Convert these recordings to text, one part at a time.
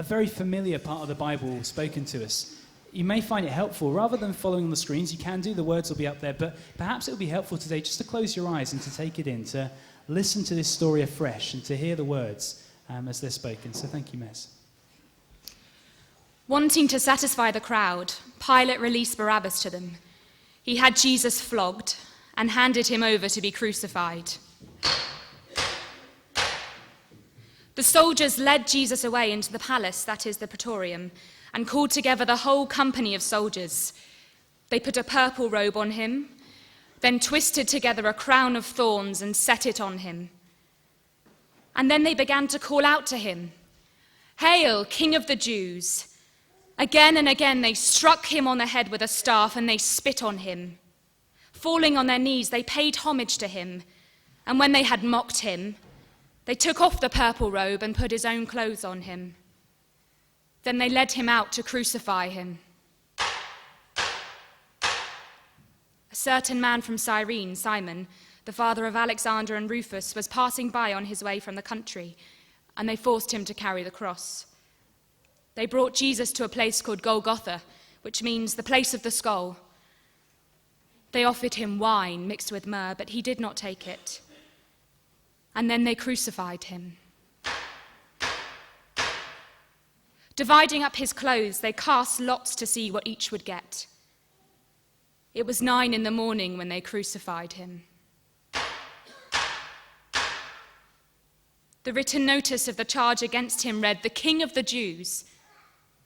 a very familiar part of the Bible spoken to us. You may find it helpful. Rather than following on the screens, you can do, the words will be up there, but perhaps it will be helpful today just to close your eyes and to take it in, to listen to this story afresh and to hear the words as they're spoken. So thank you, Mez. Wanting to satisfy the crowd, Pilate released Barabbas to them. He had Jesus flogged and handed him over to be crucified. The soldiers led Jesus away into the palace, that is the praetorium, and called together the whole company of soldiers. They put a purple robe on him, then twisted together a crown of thorns and set it on him. And then they began to call out to him, "Hail, King of the Jews!" Again and again they struck him on the head with a staff and they spit on him. Falling on their knees, they paid homage to him. And when they had mocked him, they took off the purple robe and put his own clothes on him. Then they led him out to crucify him. A certain man from Cyrene, Simon, the father of Alexander and Rufus, was passing by on his way from the country, and they forced him to carry the cross. They brought Jesus to a place called Golgotha, which means the place of the skull. They offered him wine mixed with myrrh, but he did not take it. And then they crucified him. Dividing up his clothes, they cast lots to see what each would get. It was 9 a.m. when they crucified him. The written notice of the charge against him read, "The King of the Jews."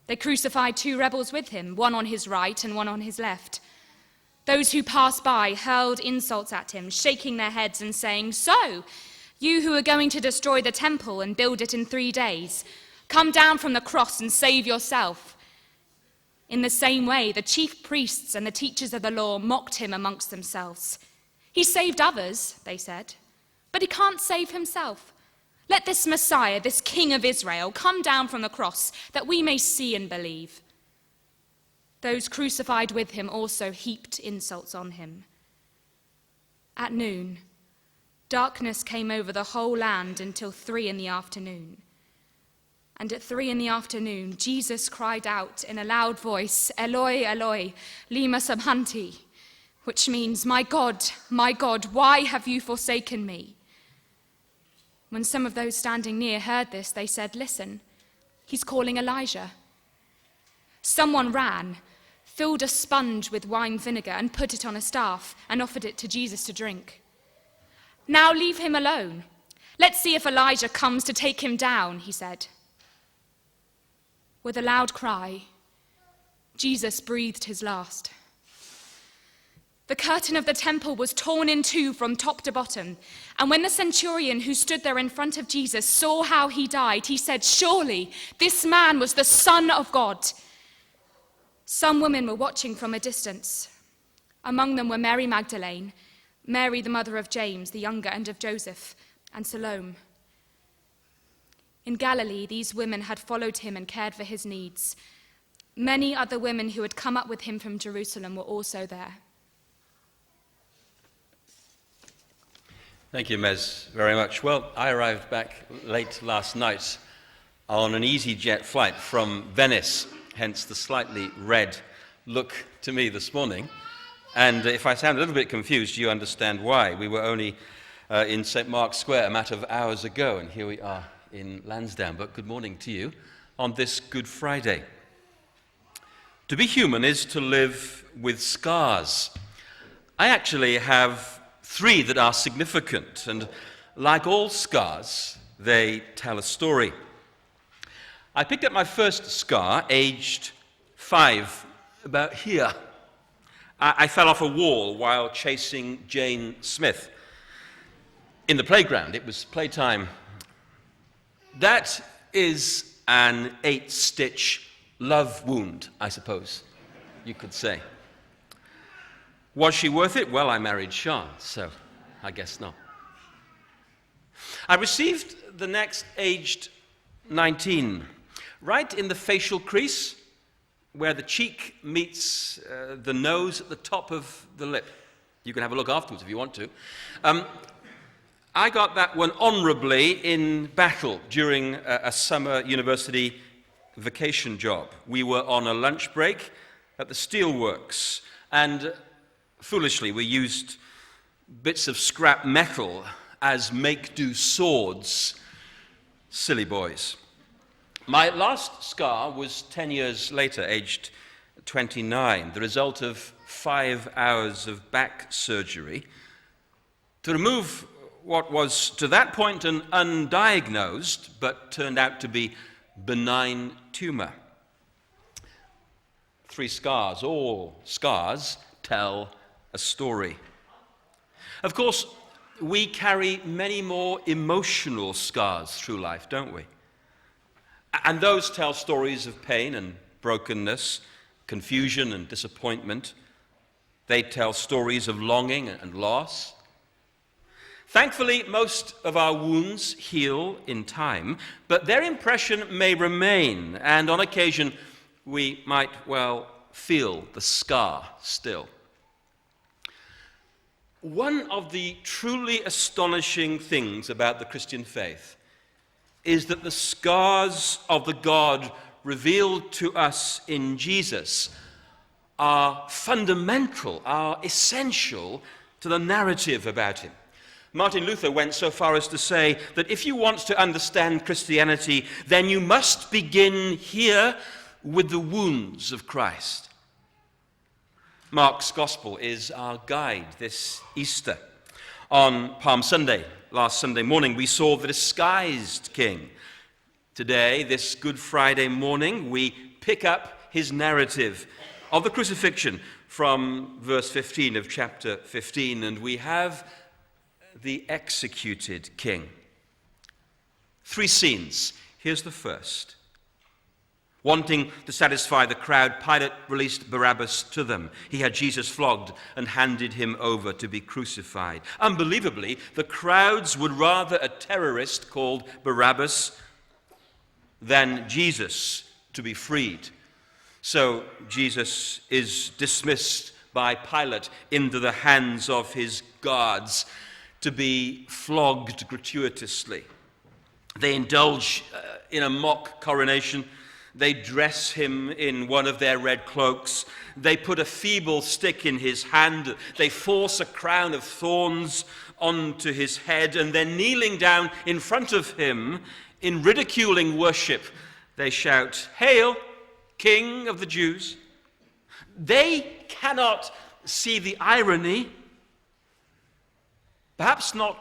They crucified 2 rebels with him, one on his right and one on his left. Those who passed by hurled insults at him, shaking their heads and saying, "So, you who are going to destroy the temple and build it in 3 days, come down from the cross and save yourself." In the same way, the chief priests and the teachers of the law mocked him amongst themselves. "He saved others," they said, "but he can't save himself. Let this Messiah, this King of Israel, come down from the cross that we may see and believe." Those crucified with him also heaped insults on him. At noon, darkness came over the whole land until 3 p.m. And at 3 p.m, Jesus cried out in a loud voice, "Eloi, Eloi, lema sabachthani," which means, my God, why have you forsaken me?" When some of those standing near heard this, they said, "Listen, he's calling Elijah." Someone ran, filled a sponge with wine vinegar and put it on a staff and offered it to Jesus to drink. "Now leave him alone. Let's see if Elijah comes to take him down," he said. With a loud cry, Jesus breathed his last. The curtain of the temple was torn in 2 from top to bottom, and when the centurion who stood there in front of Jesus saw how he died, he said, "Surely this man was the Son of God." Some women were watching from a distance. Among them were Mary Magdalene, Mary the mother of James the younger and of Joseph, and Salome. In Galilee, these women had followed him and cared for his needs. Many other women who had come up with him from Jerusalem were also there. Thank you, Mez, very much. Well, I arrived back late last night on an EasyJet flight from Venice, hence the slightly red look to me this morning. And if I sound a little bit confused, you understand why. We were only in St. Mark's Square a matter of hours ago, and here we are in Lansdowne. But good morning to you on this Good Friday. To be human is to live with scars. I actually have 3 that are significant, and like all scars, they tell a story. I picked up my first scar aged 5, about here. I fell off a wall while chasing Jane Smith in the playground. It was playtime. That is an 8-stitch love wound, I suppose you could say. Was she worth it? Well, I married Sean, so I guess not. I received the next aged 19, right in the facial crease, where the cheek meets the nose at the top of the lip. You can have a look afterwards if you want to. I got that one honorably in battle during a summer university vacation job. We were on a lunch break at the steelworks, and foolishly we used bits of scrap metal as make-do swords. Silly boys. My last scar was 10 years later, aged 29, the result of 5 hours of back surgery to remove what was to that point an undiagnosed but turned out to be benign tumor. 3 scars, all scars tell a story. Of course, we carry many more emotional scars through life, don't we? And those tell stories of pain and brokenness, confusion and disappointment. They tell stories of longing and loss. Thankfully, most of our wounds heal in time, but their impression may remain, and on occasion we might well feel the scar still. One of the truly astonishing things about the Christian faith is that the scars of the God revealed to us in Jesus are fundamental, are essential to the narrative about him. Martin Luther went so far as to say that if you want to understand Christianity, then you must begin here with the wounds of Christ. Mark's Gospel is our guide this Easter. On Palm Sunday, last Sunday morning, we saw the disguised king. Today, this Good Friday morning, we pick up his narrative of the crucifixion from verse 15 of chapter 15, and we have the executed king. 3 scenes. Here's the first. Wanting to satisfy the crowd, Pilate released Barabbas to them. He had Jesus flogged and handed him over to be crucified. Unbelievably, the crowds would rather a terrorist called Barabbas than Jesus to be freed. So Jesus is dismissed by Pilate into the hands of his guards to be flogged gratuitously. They indulge in a mock coronation. They dress him in one of their red cloaks. They put a feeble stick in his hand. They force a crown of thorns onto his head. And then kneeling down in front of him in ridiculing worship, they shout, "Hail, King of the Jews." They cannot see the irony. Perhaps not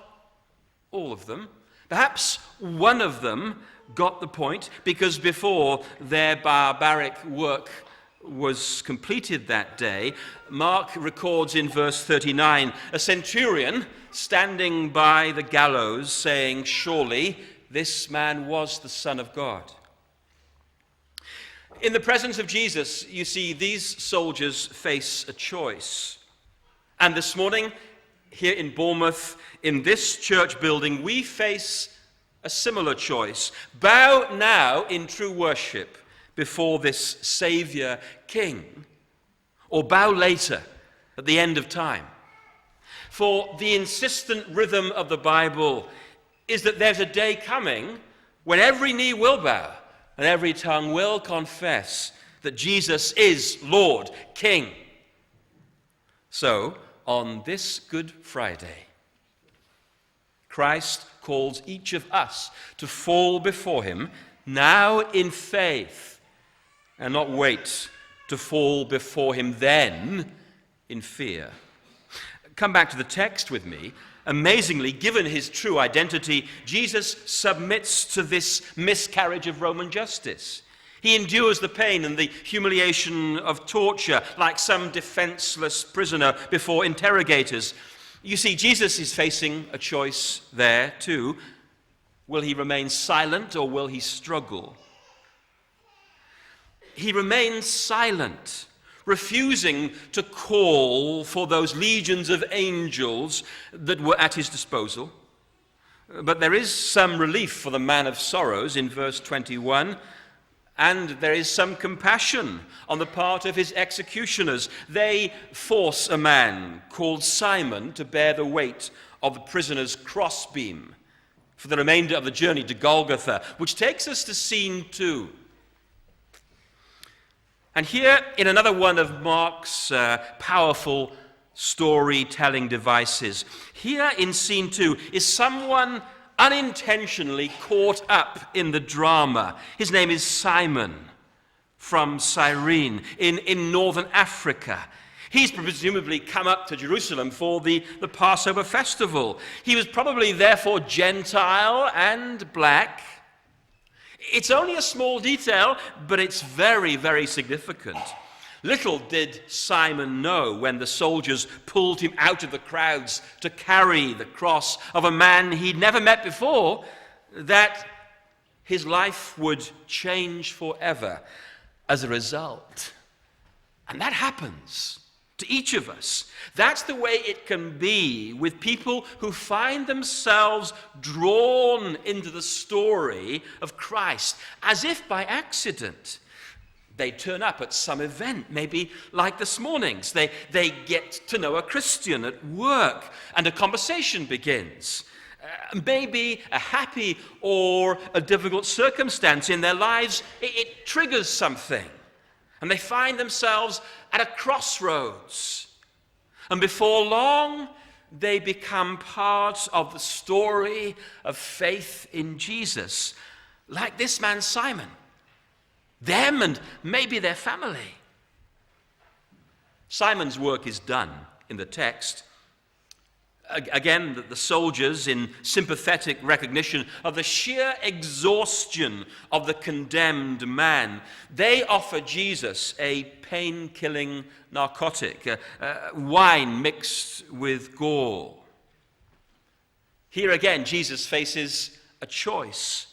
all of them. Perhaps one of them got the point, because before their barbaric work was completed that day, Mark records in verse 39 a centurion standing by the gallows saying, "Surely this man was the Son of God." In the presence of Jesus, you see, these soldiers face a choice. And this morning, here in Bournemouth, in this church building, we face a similar choice. Bow now in true worship before this Savior King, or bow later at the end of time. For the insistent rhythm of the Bible is that there's a day coming when every knee will bow and every tongue will confess that Jesus is Lord, King. So, on this Good Friday, Christ calls each of us to fall before him now in faith, and not wait to fall before him then in fear. Come back to the text with me. Amazingly, given his true identity, Jesus submits to this miscarriage of Roman justice. He endures the pain and the humiliation of torture like some defenseless prisoner before interrogators. You see, Jesus is facing a choice there too. Will he remain silent or will he struggle? He remains silent, refusing to call for those legions of angels that were at his disposal. But there is some relief for the man of sorrows in verse 21, and there is some compassion on the part of his executioners. They force a man called Simon to bear the weight of the prisoner's crossbeam for the remainder of the journey to Golgotha, which takes us to scene 2. And here, in another one of Mark's powerful storytelling devices, here in scene 2 is someone unintentionally caught up in the drama. His name is Simon from Cyrene in northern Africa. He's presumably come up to Jerusalem for the Passover festival. He was probably therefore Gentile and black. It's only a small detail, but it's very, very significant. Little did Simon know when the soldiers pulled him out of the crowds to carry the cross of a man he'd never met before, that his life would change forever as a result. And that happens to each of us. That's the way it can be with people who find themselves drawn into the story of Christ, as if by accident. They turn up at some event, maybe like this morning's. They get to know a Christian at work, and a conversation begins. Maybe a happy or a difficult circumstance in their lives, it triggers something. And they find themselves at a crossroads. And before long, they become part of the story of faith in Jesus, like this man Simon. Them and maybe their family. Simon's work is done in the text. Again, the soldiers, in sympathetic recognition of the sheer exhaustion of the condemned man, they offer Jesus a pain-killing narcotic, wine mixed with gall. Here again, Jesus faces a choice.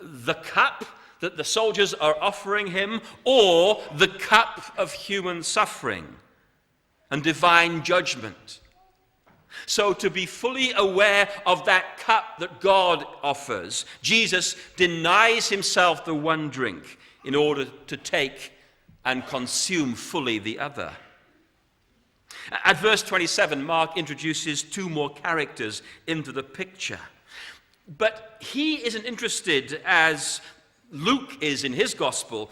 The cup that the soldiers are offering him, or the cup of human suffering and divine judgment. So to be fully aware of that cup that God offers, Jesus denies himself the one drink in order to take and consume fully the other. At verse 27, Mark introduces two more characters into the picture. But he isn't interested, as Luke is in his gospel,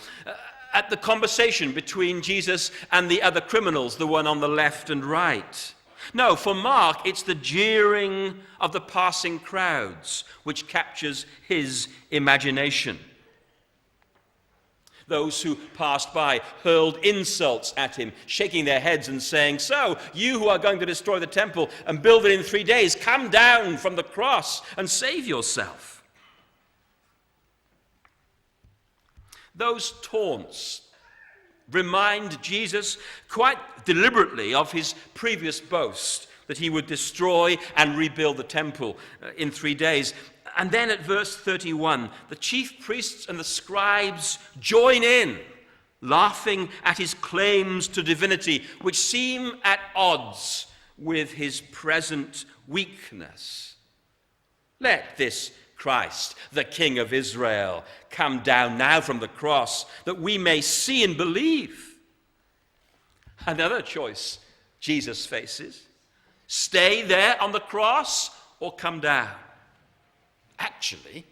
at the conversation between Jesus and the other criminals, the one on the left and right. No, for Mark, it's the jeering of the passing crowds which captures his imagination. Those who passed by hurled insults at him, shaking their heads and saying, "So, you who are going to destroy the temple and build it in 3 days, come down from the cross and save yourself." Those taunts remind Jesus quite deliberately of his previous boast that he would destroy and rebuild the temple in 3 days. And then at verse 31, the chief priests and the scribes join in, laughing at his claims to divinity, which seem at odds with his present weakness. Let this Christ, the King of Israel, come down now from the cross, that we may see and believe. Another choice Jesus faces: stay there on the cross or come down. Actually,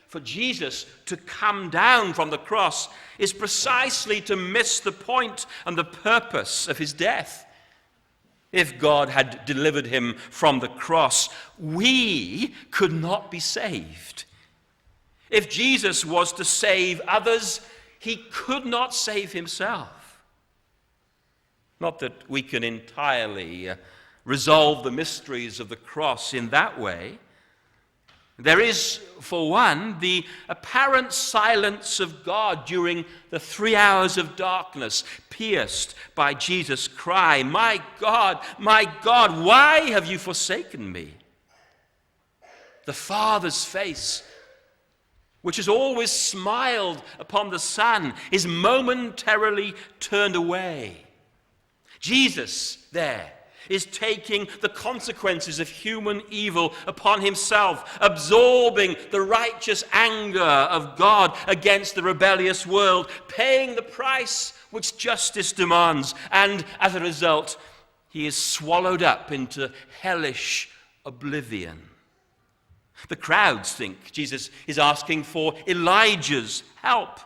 for Jesus to come down from the cross is precisely to miss the point and the purpose of his death. If God had delivered him from the cross, we could not be saved. If Jesus was to save others, he could not save himself. Not that we can entirely resolve the mysteries of the cross in that way. There is, for one, the apparent silence of God during the 3 hours of darkness, pierced by Jesus' cry, my God, why have you forsaken me?" The Father's face, which has always smiled upon the Son, is momentarily turned away. Jesus there is taking the consequences of human evil upon himself, absorbing the righteous anger of God against the rebellious world, paying the price which justice demands, and as a result, he is swallowed up into hellish oblivion. The crowds think Jesus is asking for Elijah's help,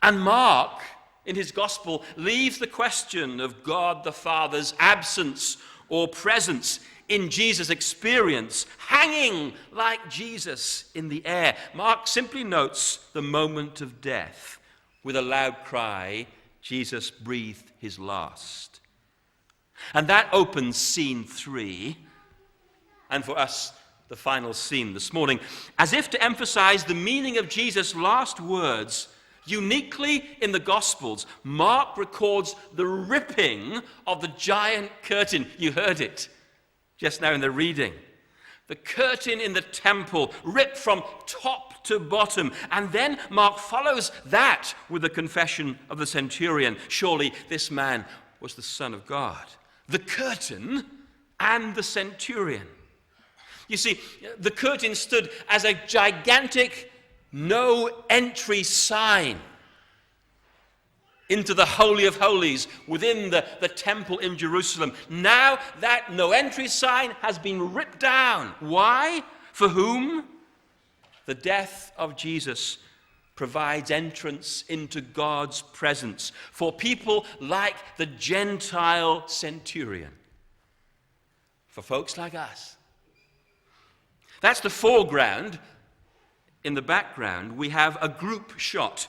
and Mark in his gospel leaves the question of God the Father's absence or presence in Jesus' experience hanging like Jesus in the air. Mark simply notes the moment of death. With a loud cry, Jesus breathed his last. And that opens scene 3, and for us, the final scene this morning, as if to emphasize the meaning of Jesus' last words. Uniquely in the Gospels, Mark records the ripping of the giant curtain. You heard it just now in the reading. The curtain in the temple ripped from top to bottom. And then Mark follows that with the confession of the centurion. Surely this man was the Son of God. The curtain and the centurion. You see, the curtain stood as a gigantic no entry sign into the Holy of Holies within the temple in Jerusalem. Now that no entry sign has been ripped down. Why? For whom? The death of Jesus provides entrance into God's presence for people like the Gentile centurion. For folks like us. That's the foreground. In the background, we have a group shot.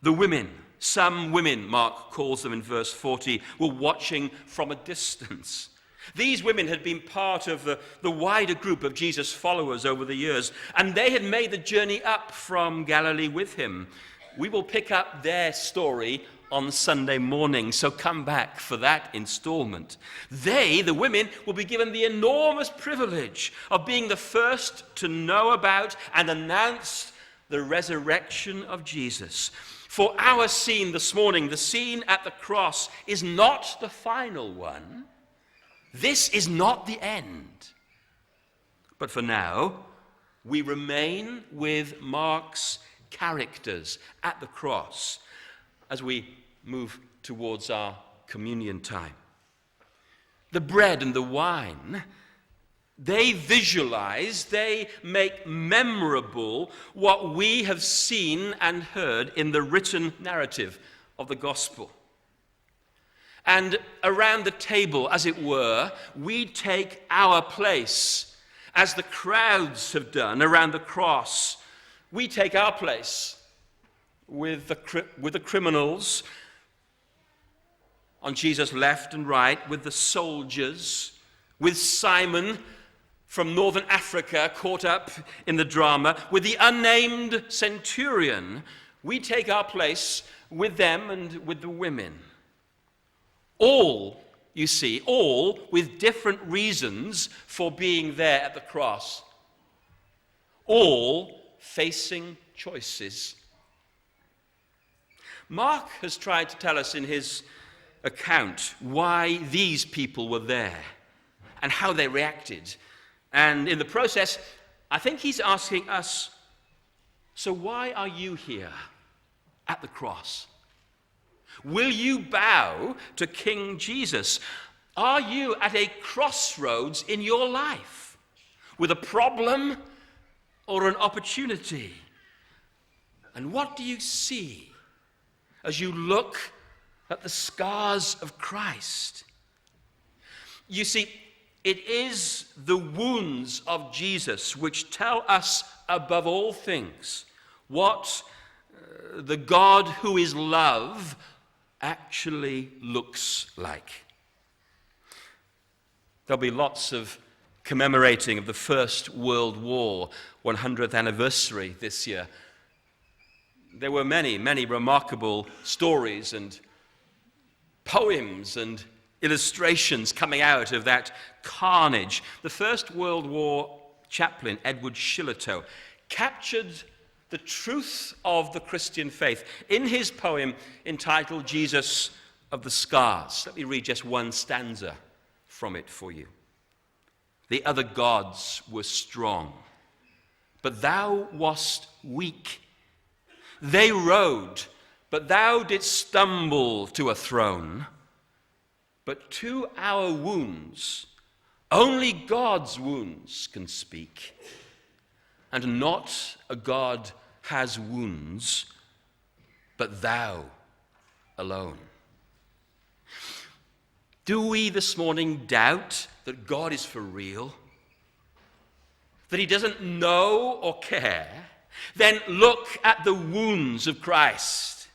The women, some women, Mark calls them in verse 40, were watching from a distance. These women had been part of the wider group of Jesus' followers over the years, and they had made the journey up from Galilee with him. We will pick up their story on Sunday morning, so come back for that installment. They, the women, will be given the enormous privilege of being the first to know about and announce the resurrection of Jesus. For our scene this morning, the scene at the cross, is not the final one. This is not the end. But for now, we remain with Mark's characters at the cross as we move towards our communion time. The bread and the wine, they visualize, they make memorable what we have seen and heard in the written narrative of the gospel. And around the table, as it were, we take our place, as the crowds have done around the cross. We take our place with the criminals on Jesus' left and right, with the soldiers, with Simon from northern Africa caught up in the drama, with the unnamed centurion. We take our place with them and with the women. All, you see, all with different reasons for being there at the cross. All facing choices. Mark has tried to tell us in his account why these people were there and how they reacted. And in the process, I think he's asking us, so why are you here at the cross? Will you bow to King Jesus? Are you at a crossroads in your life with a problem or an opportunity? And what do you see as you look at the scars of Christ? You see, it is the wounds of Jesus which tell us above all things what the God who is love actually looks like. There'll be lots of commemorating of the First World War 100th anniversary this year. There were many, many remarkable stories and poems and illustrations coming out of that carnage. The First World War chaplain, Edward Shillitoe, captured the truth of the Christian faith in his poem entitled Jesus of the Scars. Let me read just one stanza from it for you. The other gods were strong, but thou wast weak. They rode, but thou didst stumble to a throne. But to our wounds, only God's wounds can speak. And not a God has wounds, but thou alone. Do we this morning doubt that God is for real? That he doesn't know or care? Then look at the wounds of Christ.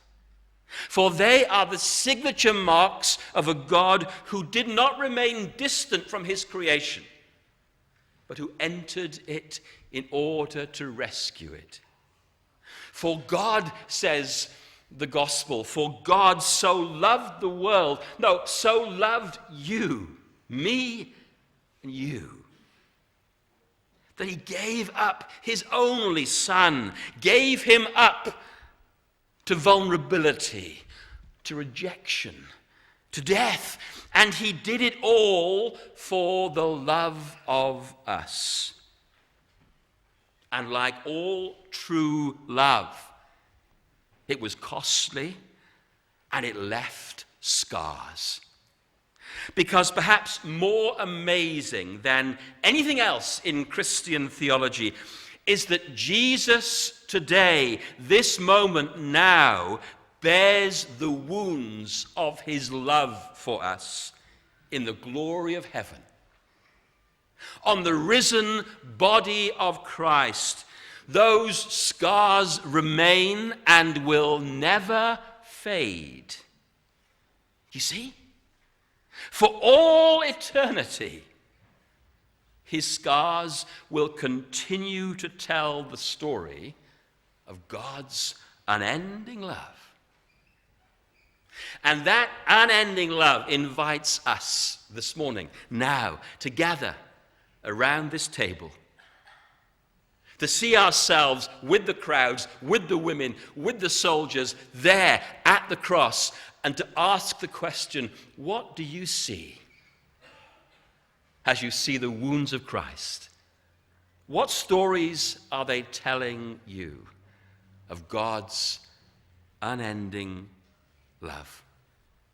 For they are the signature marks of a God who did not remain distant from his creation, but who entered it in order to rescue it. For God, says the gospel, for God so loved the world, no, so loved you, me and you, that he gave up his only son, gave him up to vulnerability, to rejection, to death, and he did it all for the love of us. And like all true love, it was costly and it left scars. Because perhaps more amazing than anything else in Christian theology is that Jesus today, this moment now, bears the wounds of his love for us in the glory of heaven. On the risen body of Christ, those scars remain and will never fade. You see? For all eternity, his scars will continue to tell the story of God's unending love. And that unending love invites us this morning, now, to gather around this table, to see ourselves with the crowds, with the women, with the soldiers there at the cross, and to ask the question, what do you see as you see the wounds of Christ? What stories are they telling you of God's unending love?